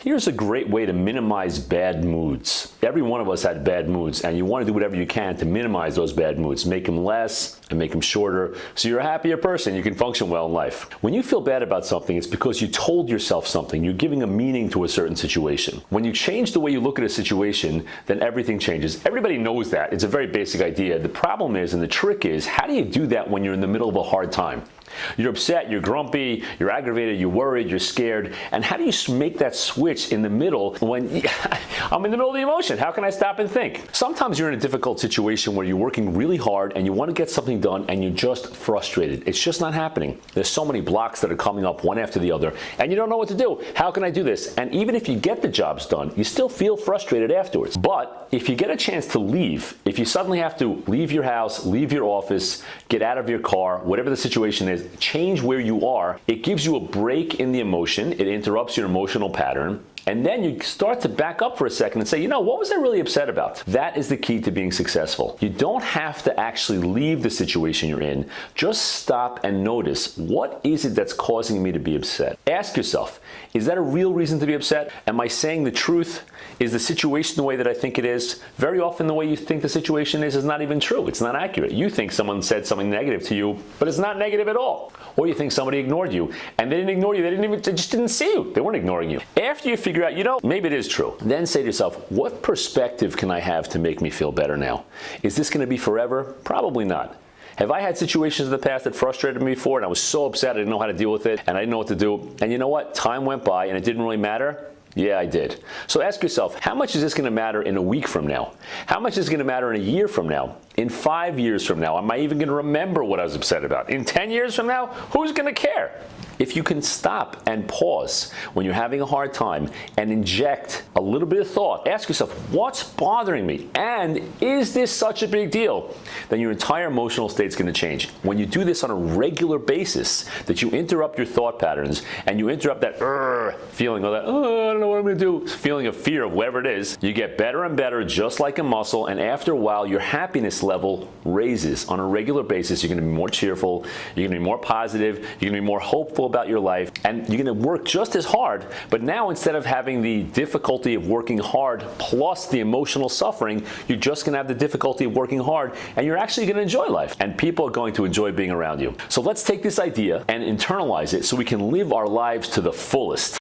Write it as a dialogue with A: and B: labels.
A: Here's a great way to minimize bad moods. Every one of us had bad moods, and you want to do whatever you can to minimize those bad moods. Make them less and make them shorter so you're a happier person. You can function well in life. When you feel bad about something, it's because you told yourself something. You're giving a meaning to a certain situation. When you change the way you look at a situation, then everything changes. Everybody knows that. It's a very basic idea. The problem is, and the trick is, how do you do that when you're in the middle of a hard time? You're upset, you're grumpy, you're aggravated, you're worried, you're scared. And how do you make that switch in the middle when I'm in the middle of the emotion? How can I stop and think? Sometimes you're in a difficult situation where you're working really hard and you want to get something done and you're just frustrated. It's just not happening. There's so many blocks that are coming up one after the other and you don't know what to do. How can I do this? And even if you get the jobs done, you still feel frustrated afterwards. But if you get a chance to leave, if you suddenly have to leave your house, leave your office, get out of your car, whatever the situation is, change where you are, it gives you a break in the emotion, it interrupts your emotional pattern, and then you start to back up for a second and say, you know, what was I really upset about? That is the key to being successful. You don't have to actually leave the situation you're in. Just stop and notice, what is it that's causing me to be upset? Ask yourself, is that a real reason to be upset? Am I saying the truth? Is the situation the way that I think it is? Very often the way you think the situation is not even true. It's not accurate. You think someone said something negative to you, but it's not negative at all. Or you think somebody ignored you, and they didn't ignore you. They just didn't see you. They weren't ignoring you. After you figure out, you know, maybe it is true, then say to yourself, what perspective can I have to make me feel better now? Is this going to be forever? Probably not. Have I had situations in the past that frustrated me before and I was so upset I didn't know how to deal with it and I didn't know what to do? And you know what? Time went by and it didn't really matter? Yeah, I did. So ask yourself, how much is this going to matter in a week from now? How much is it going to matter in a year from now? In 5 years from now? Am I even going to remember what I was upset about? In 10 years from now? Who's going to care? If you can stop and pause when you're having a hard time and inject a little bit of thought, ask yourself, what's bothering me? And is this such a big deal? Then your entire emotional state is going to change. When you do this on a regular basis, that you interrupt your thought patterns and you interrupt that feeling of that, I don't know what I'm going to do, feeling of fear of whatever it is, you get better and better just like a muscle, and after a while your happiness level raises. On a regular basis, you're going to be more cheerful, you're going to be more positive, you're going to be more hopeful about your life, and you're going to work just as hard, but now instead of having the difficulty of working hard plus the emotional suffering, you're just going to have the difficulty of working hard, and you're actually going to enjoy life, and people are going to enjoy being around you. So let's take this idea and internalize it so we can live our lives to the fullest.